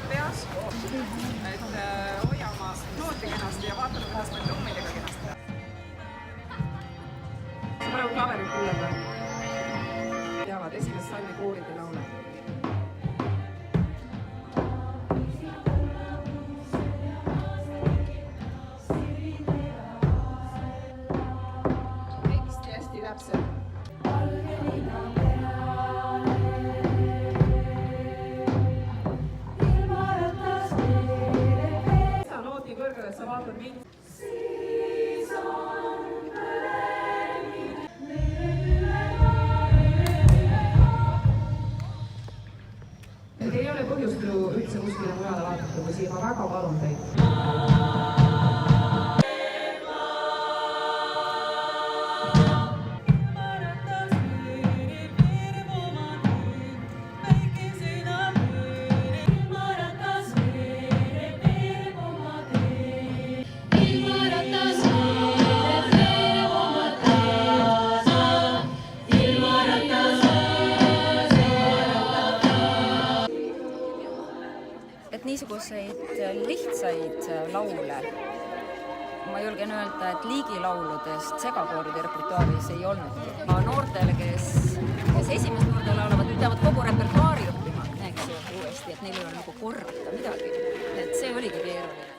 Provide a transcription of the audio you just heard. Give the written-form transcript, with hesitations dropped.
peas, et hoia oma nooti kenasti ja vaatame, kuidas meil ruumidega kenasti läheb. Sa praegu klaverit kuuled või? Teavad esimest salmi kooride laule. Hästi täpselt. Kõrgele, sa vaatad mind. Teil ei ole põhjust ju üldse kuskile mujale vaadata, kui siia ma väga palun teid. Et niisuguseid lihtsaid laule, ma julgen öelda, et liigilauludest segakooride repertuaaris ei olnudki. Noortele, kes esimest korda laulavad, peavad kogu repertuaari õppima, eks ju, uuesti, et neil ei ole nagu korrata midagi. Et see oligi keeruline.